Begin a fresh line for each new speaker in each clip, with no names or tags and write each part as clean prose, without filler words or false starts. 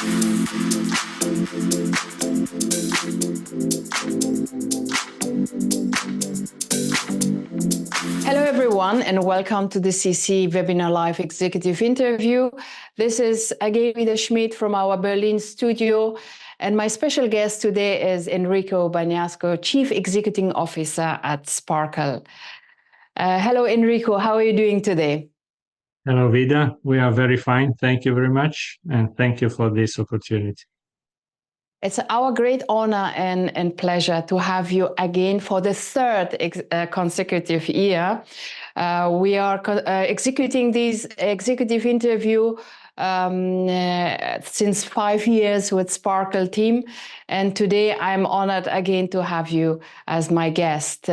Hello everyone and welcome to the CC Webinar Live Executive Interview. This is again Vida Schmidt from our Berlin studio, and my special guest today is Enrico Bagnasco, Chief Executive Officer at Sparkle. Hello Enrico, how are you doing today?
Hello Vida, we are very fine. Thank you very much, and thank you for this opportunity.
It's our great honor and pleasure to have you again for the third consecutive year. We are executing this executive interview since 5 years with Sparkle team, and today I'm honored again to have you as my guest.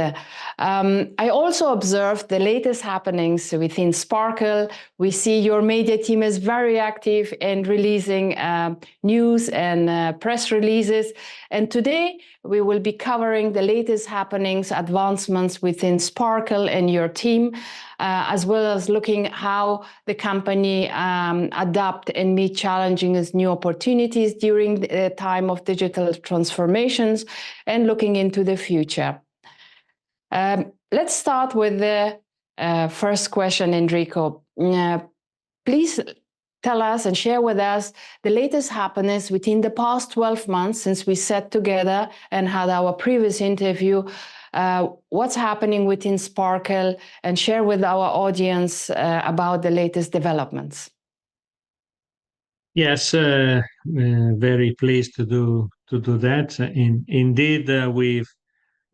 I also observed the latest happenings within Sparkle. We see your media team is very active in releasing news and press releases, and today we will be covering the latest happenings, advancements within Sparkle and your team, as well as looking how the company adapt and meet challenges, new opportunities during the time of digital transformations, and looking into the future. Let's start with the first question, Enrico. Please tell us and share with us the latest happenings within the past 12 months since we sat together and had our previous interview. What's happening within Sparkle, and share with our audience about the latest developments.
Yes, very pleased to do that. Indeed,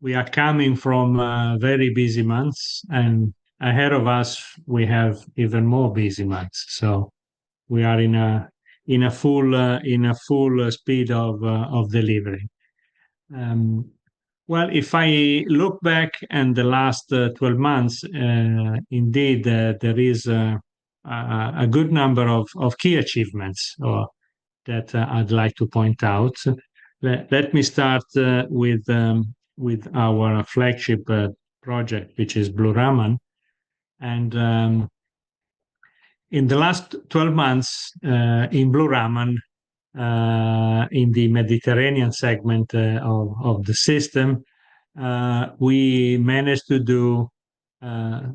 we are coming from very busy months, and ahead of us we have even more busy months. So we are in a full speed of delivery. Well, if I look back in the last 12 months, indeed there is a good number of key achievements that I'd like to point out. Let me start with our flagship project, which is Blue Raman. And in the last 12 months, in Blue Raman, in the Mediterranean segment of the system, we managed to do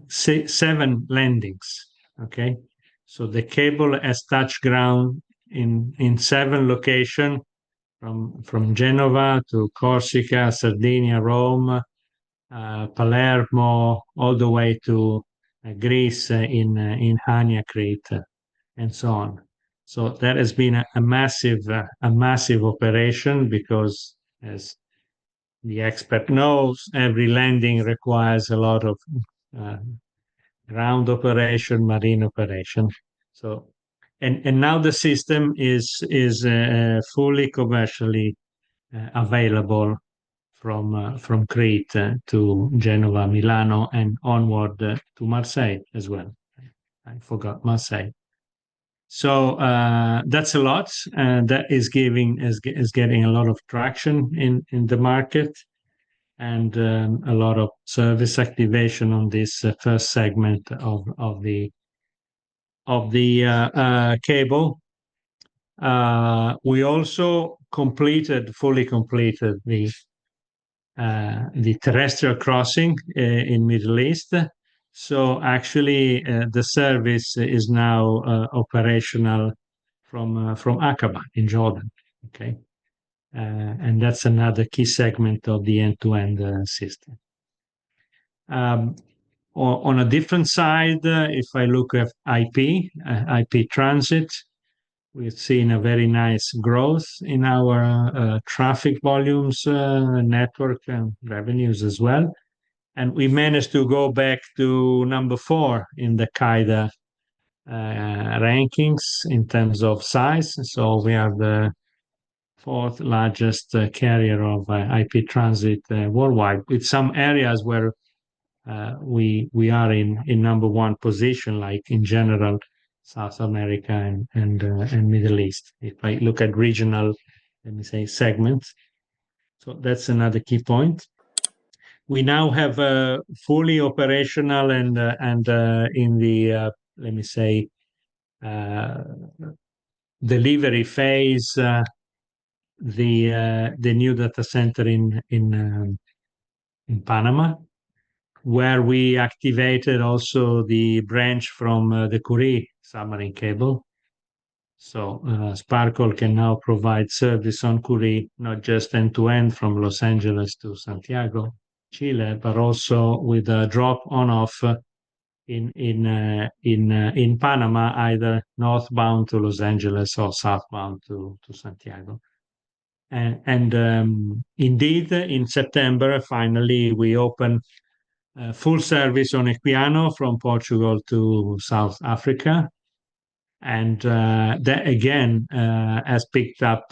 7 landings. Okay, so the cable has touched ground in 7 locations, from Genova to Corsica, Sardinia, Rome, Palermo, all the way to Greece in Hania, Crete, and so on. So that has been a massive operation, because, as the expert knows, every landing requires a lot of ground operation, marine operation. So, and now the system is fully commercially available from Crete to Genova, Milano, and onward to Marseille as well. I forgot Marseille. So that's a lot, and that is getting a lot of traction in the market, and a lot of service activation on this first segment of the cable. We also fully completed the terrestrial crossing in Middle East. So actually, the service is now operational from Aqaba in Jordan. Okay, and that's another key segment of the end-to-end system. On a different side, if I look at IP transit, we've seen a very nice growth in our traffic volumes, network, and revenues as well. And we managed to go back to number 4 in the KAIDA rankings in terms of size. So we are the 4th largest carrier of IP transit worldwide, with some areas where we are in number 1 position, like in general South America and Middle East. If I look at regional, let me say, segments. So that's another key point. We now have fully operational and in the let me say delivery phase the new data center in Panama, where we activated also the branch from the Curie submarine cable. So Sparkle can now provide service on Curie, not just end-to-end from Los Angeles to Santiago, Chile, but also with a drop on-off in Panama, either northbound to Los Angeles or southbound to Santiago. And indeed, in September, finally, we opened full service on Equiano from Portugal to South Africa. And that again has picked up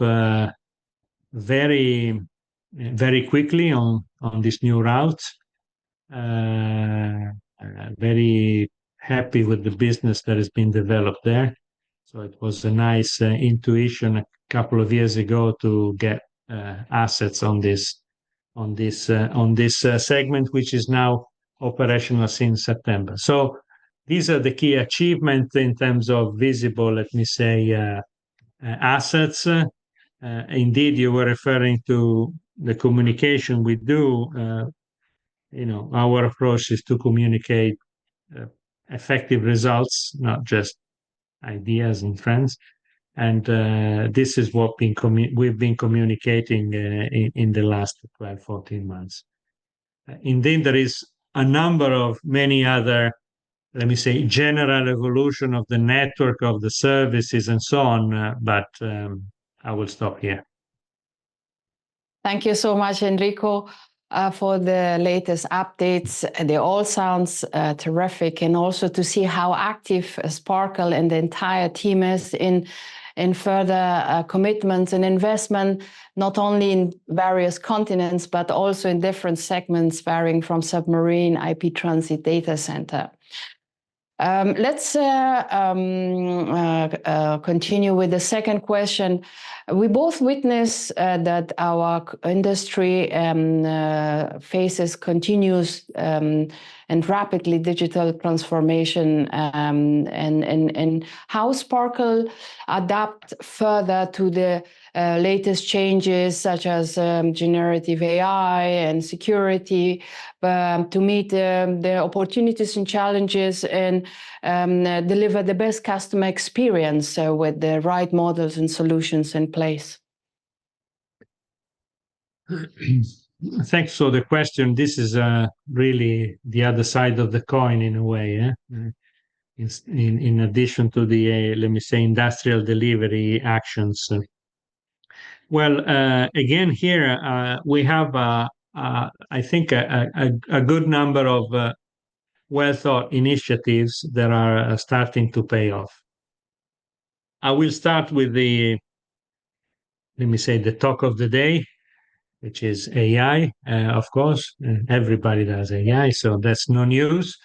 very, very quickly on this new route. Very happy with the business that has been developed there. So it was a nice intuition a couple of years ago to get assets on this segment, which is now operational since September. So these are the key achievements in terms of visible, let me say, assets. Indeed, you were referring to the communication we do. Our approach is to communicate effective results, not just ideas and trends. And this is what we've been communicating in the last 12, 14 months. Indeed, there is a number of many other, let me say, general evolution of the network, of the services and so on, but I will stop here.
Thank you so much, Enrico, for the latest updates. They all sound terrific, and also to see how active Sparkle and the entire team is in further commitments and investment, not only in various continents, but also in different segments, varying from submarine, IP transit, data center. Let's continue with the second question. We both witness that our industry faces continuous and rapidly digital transformation, and how Sparkle adapt further to the latest changes, such as generative AI and security, to meet the opportunities and challenges and deliver the best customer experience with the right models and solutions in place.
Thanks for the question. This is really the other side of the coin in a way. In addition to the, let me say, industrial delivery actions. Well, again, here we have, I think, a good number of well-thought initiatives that are starting to pay off. I will start with let me say, the talk of the day, which is AI, of course. Everybody does AI, so that's no news.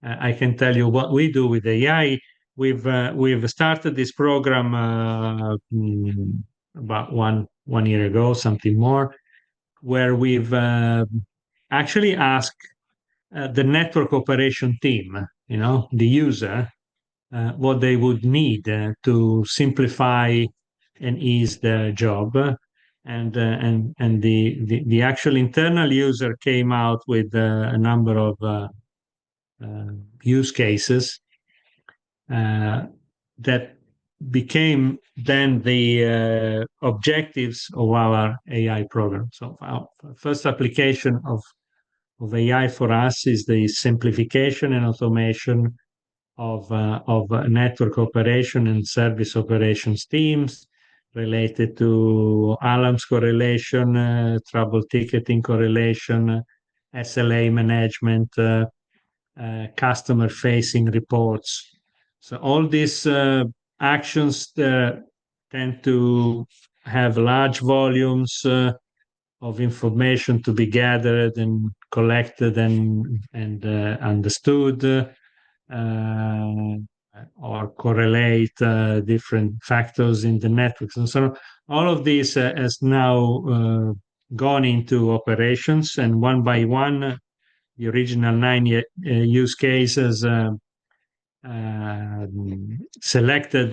I can tell you what we do with AI. We've started this program about one year ago, something more, where we've actually asked the network operation team, the user, what they would need to simplify and ease their job. And the actual internal user came out with a number of use cases that became then the objectives of our AI program. So our first application of AI for us is the simplification and automation of network operation and service operations teams related to alarms correlation, trouble ticketing correlation, SLA management, customer-facing reports. So all these actions tend to have large volumes of information to be gathered and collected and understood, or correlate different factors in the networks. And so all of this has now gone into operations, and one by one, the original 9 use cases selected.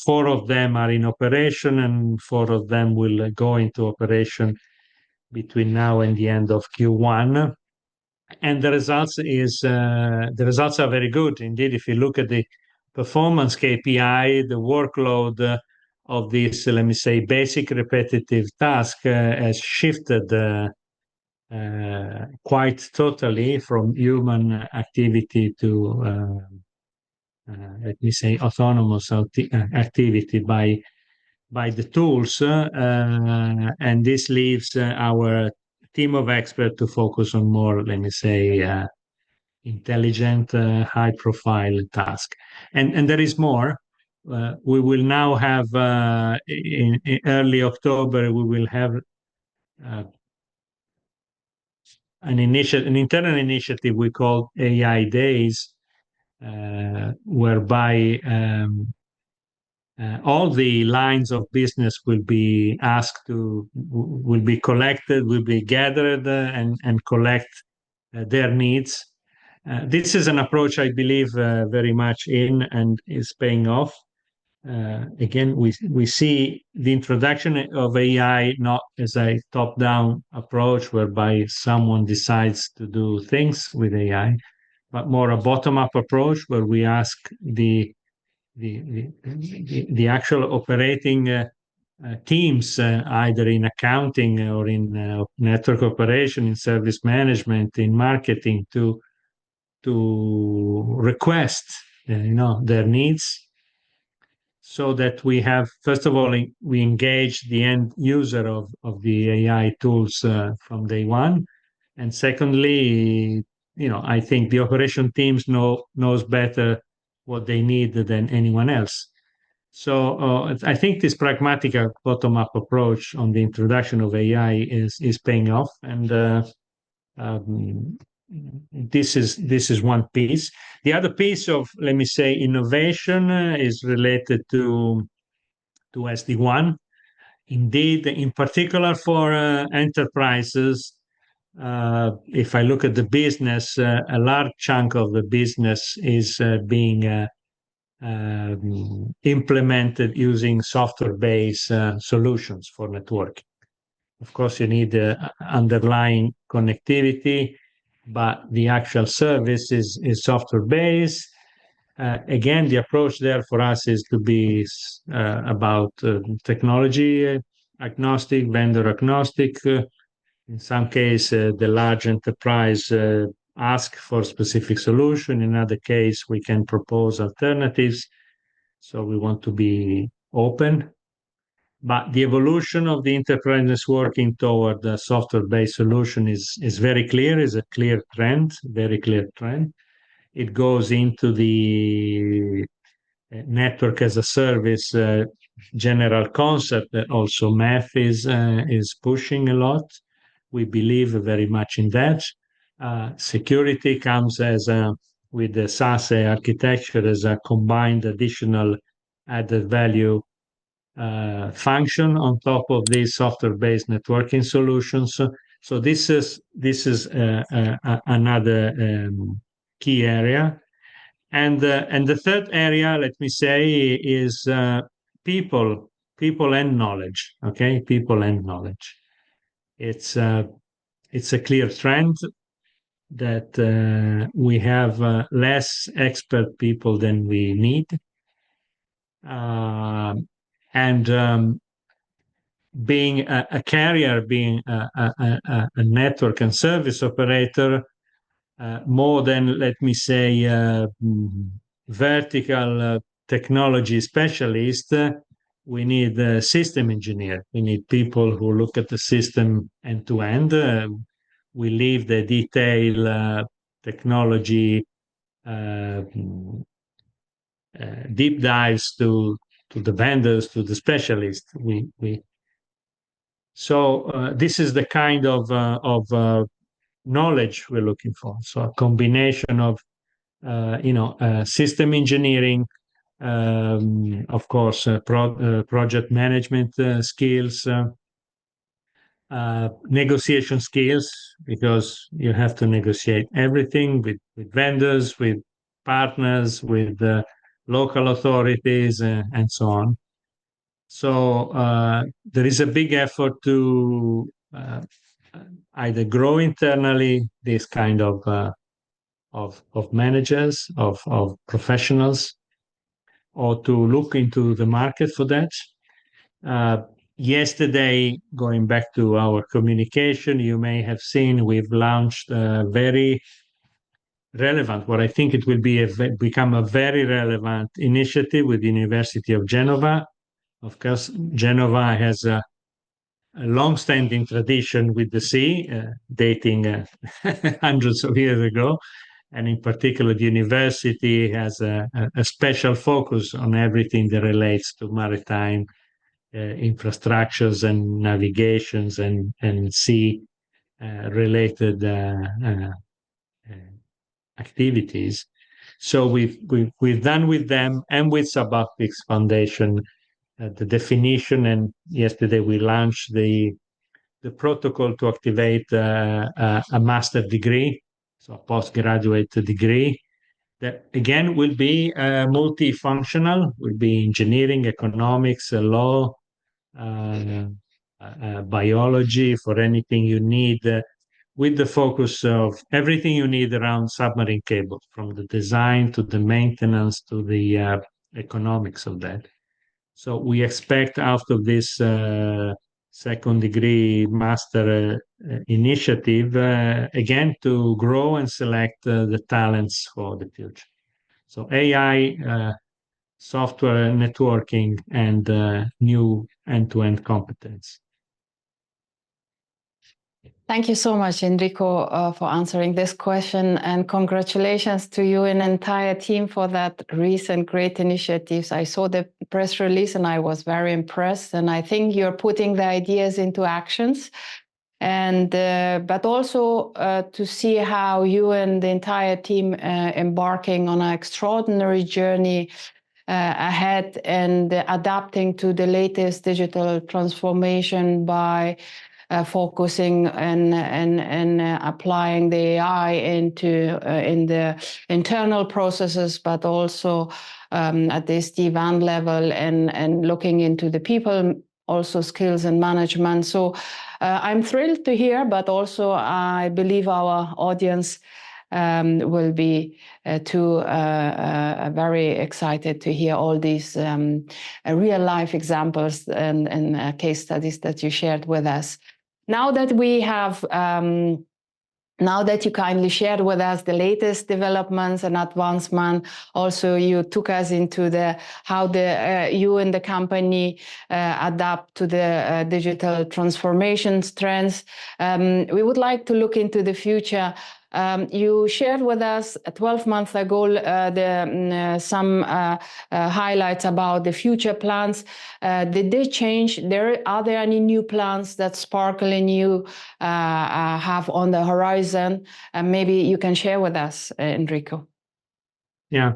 4 of them are in operation, and 4 of them will go into operation between now and the end of Q1. And the results are very good indeed. If you look at the performance KPI, the workload of this, let me say, basic repetitive task has shifted quite totally from human activity to let me say, autonomous activity by the tools, and this leaves our team of experts to focus on more, let me say, intelligent, high-profile task. And there is more. We will now have in early October. We will have an internal initiative we call AI Days, whereby all the lines of business will be collected, will be gathered, and collect their needs. This is an approach I believe very much in, and is paying off. Again, we see the introduction of AI not as a top-down approach whereby someone decides to do things with AI, but more a bottom-up approach where we ask the actual operating teams, either in accounting or in network operation, in service management, in marketing, to request their needs, so that we have, first of all, we engage the end user of the AI tools from day one, and secondly, I think the operation teams knows better what they need than anyone else. So I think this pragmatic bottom-up approach on the introduction of AI is paying off, and this is one piece. The other piece of, let me say, innovation is related to SD-WAN. Indeed, in particular for enterprises, if I look at the business, a large chunk of the business is being implemented using software-based solutions for networking. Of course, you need underlying connectivity, but the actual service is software-based. Again, the approach there for us is to be about technology agnostic, vendor agnostic. In some case, the large enterprise ask for specific solution. In another case, we can propose alternatives. So we want to be open. But the evolution of the enterprise working toward the software-based solution is very clear, is a clear trend, very clear trend. It goes into the network as a service general concept that also MEF is pushing a lot. We believe very much in that. Security comes with the SaaS architecture as a combined additional added value function on top of these software-based networking solutions. So this is another key area. And the third area, let me say, is people and knowledge. Okay, people and knowledge. It's a clear trend that we have less expert people than we need, and being a carrier, being a network and service operator, more than, let me say, vertical technology specialist, we need a system engineer. We need people who look at the system end to end. We leave the detail technology deep dives to the vendors, to the specialists. So this is the kind of knowledge we're looking for. So a combination of system engineering, of course, project management skills, negotiation skills, because you have to negotiate everything with vendors, with partners, with local authorities, and so on. So there is a big effort to either grow internally this kind of managers, of professionals, or to look into the market for that. Yesterday, going back to our communication, you may have seen we've launched a very relevant, what I think it will become a very relevant initiative with the University of Genova. Of course, Genova has a long-standing tradition with the sea, dating hundreds of years ago. And in particular, the university has a special focus on everything that relates to maritime infrastructures and navigations and sea related activities. So we've done with them and with Subotics Foundation the definition, and yesterday we launched the protocol to activate a master degree, so a postgraduate degree that again will be multifunctional, will be engineering, economics, law, biology, for anything you need, with the focus of everything you need around submarine cables, from the design to the maintenance to the economics of that. So we expect out of this second degree master initiative, again, to grow and select the talents for the future. So AI, software networking, and new end-to-end competence.
Thank you so much, Enrico, for answering this question, and congratulations to you and entire team for that recent great initiatives. I saw the press release and I was very impressed, and I think you're putting the ideas into actions. And but also to see how you and the entire team embarking on an extraordinary journey ahead and adapting to the latest digital transformation by focusing and applying the AI into in the internal processes, but also at the SD-WAN level and looking into the people, also skills and management. So I'm thrilled to hear, but also I believe our audience will be too very excited to hear all these real life examples and case studies that you shared with us. Now that we have, now that you kindly shared with us the latest developments and advancement, also you took us into how you and the company adapt to the digital transformation trends. We would like to look into the future. You shared with us 12 months ago some highlights about the future plans. Did they change? Are there any new plans that Sparkle and you have on the horizon? Maybe you can share with us, Enrico.
Yeah.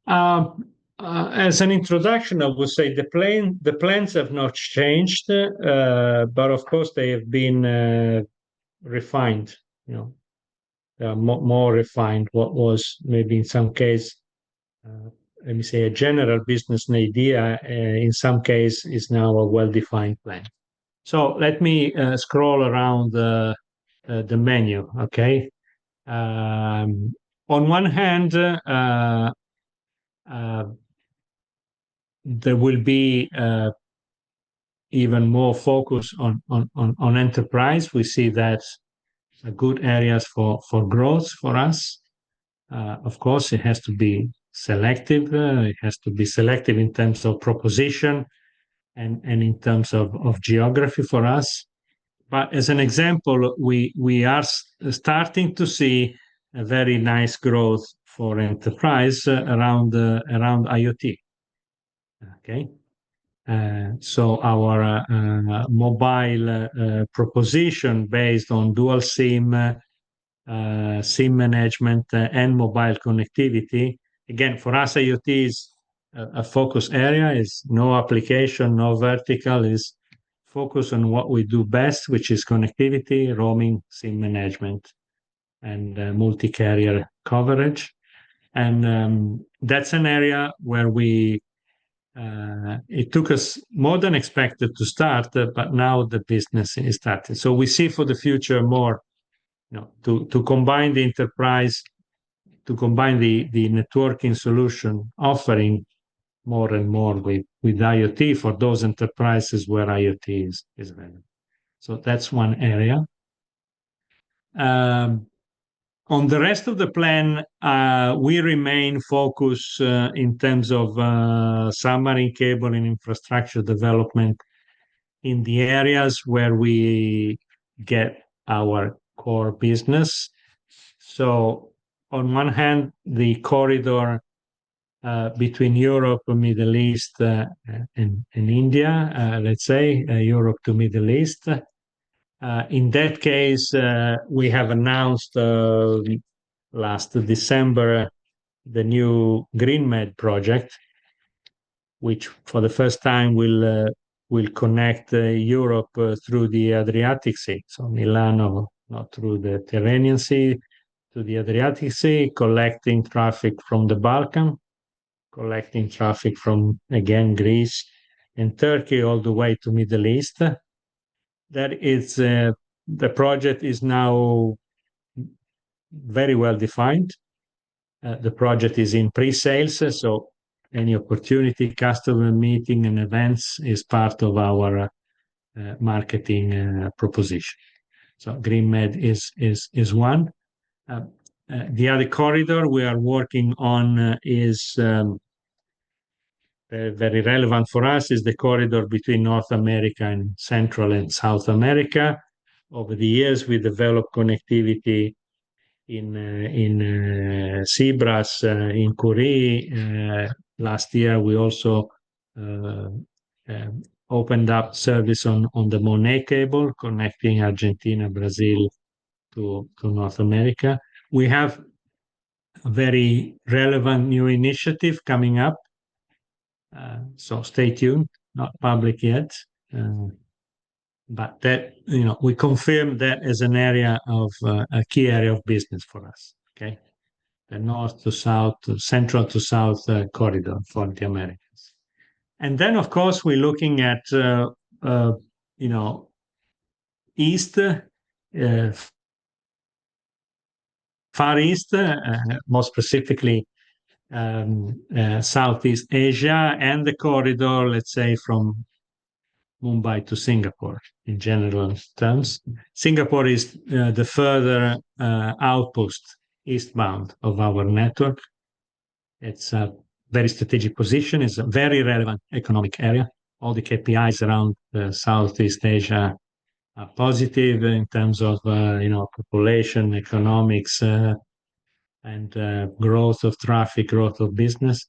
As an introduction, I would say the plans have not changed, but of course they have been refined. More refined. What was maybe in some case, let me say, a general business idea, in some case is now a well-defined plan. So let me scroll around the menu, okay? On one hand, there will be even more focus on enterprise. We see that good areas for growth for us. Of course, it has to be selective. It has to be selective in terms of proposition and in terms of geography for us. But as an example, we are starting to see a very nice growth for enterprise around IoT. Okay. So our mobile proposition based on dual SIM, SIM management, and mobile connectivity. Again, for us, IoT is a focus area, is no application, no vertical, is focus on what we do best, which is connectivity, roaming, SIM management, and multi-carrier coverage. And that's an area where it took us more than expected to start, but now the business is starting. So we see for the future more, to combine the enterprise, to combine the networking solution offering more and more with IoT for those enterprises where IoT is relevant. So that's one area. On the rest of the plan, we remain focused in terms of submarine cable and infrastructure development in the areas where we get our core business. So on one hand, the corridor between Europe, Middle East, and India, let's say, Europe to Middle East. In that case, we have announced last December the new GreenMed project, which for the first time will connect Europe through the Adriatic Sea, so Milano, not through the Tyrrhenian Sea, to the Adriatic Sea, collecting traffic from the Balkan, collecting traffic from, again, Greece and Turkey all the way to Middle East. That is, the project is now very well defined. The project is in pre-sales, so any opportunity, customer meeting and events is part of our marketing proposition. So GreenMed is one. The other corridor we are working on is very relevant for us, is the corridor between North America and Central and South America. Over the years, we developed connectivity in Sibras, in Korea. Last year, we also opened up service on the Monet cable, connecting Argentina, Brazil to North America. We have a very relevant new initiative coming up. So stay tuned, not public yet. But that, we confirm that as an area of a key area of business for us. Okay. The north to south, central to south corridor for the Americans. And then, of course, we're looking at, east, Far East, more specifically Southeast Asia, and the corridor, let's say, from Mumbai to Singapore in general terms. Singapore is the further outpost eastbound of our network. It's a very strategic position. It's a very relevant economic area. All the KPIs around Southeast Asia are positive in terms of population, economics, and growth of traffic, growth of business.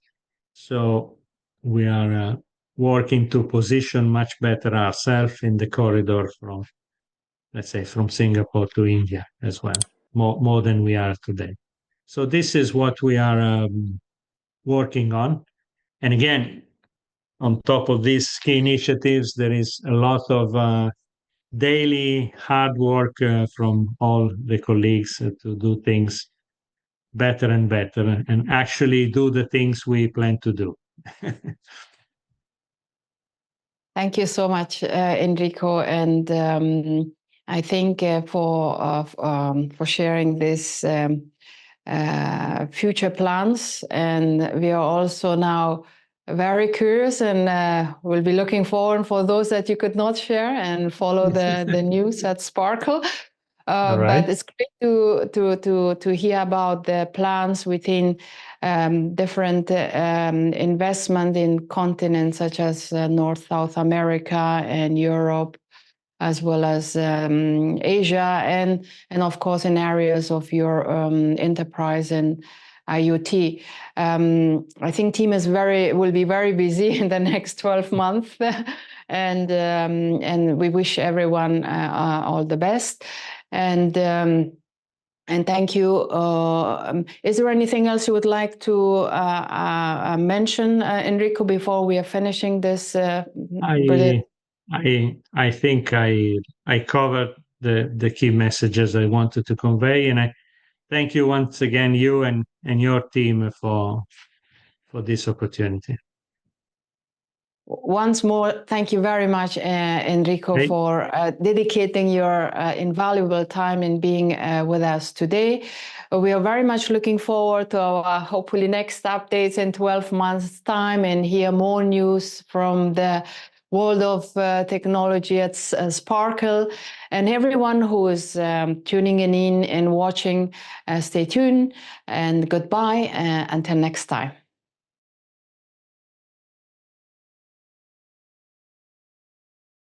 So we are working to position much better ourselves in the corridor from, let's say, from Singapore to India as well, more than we are today. So this is what we are working on. And again, on top of these key initiatives, there is a lot of daily hard work from all the colleagues to do things better and better, and actually do the things we plan to do.
Thank you so much, Enrico, and I think for sharing this future plans. And we are also now very curious, and we'll be looking forward for those that you could not share and follow the news at Sparkle.
Right.
But it's great to hear about the plans within different investment in continents such as North, South America and Europe, as well as Asia, and of course in areas of your enterprise and IoT. I think team will be very busy in the next 12 months, and we wish everyone all the best. And thank you. Is there anything else you would like to mention, Enrico, before we are finishing this?
I think I covered the key messages I wanted to convey, and thank you once again, you and your team for this opportunity.
Once more, thank you very much, Enrico,
Okay.
for dedicating your invaluable time in being with us today. We are very much looking forward to our hopefully next updates in 12 months' time and hear more news from the world of technology at Sparkle. And everyone who is tuning in and watching, stay tuned and goodbye until next time.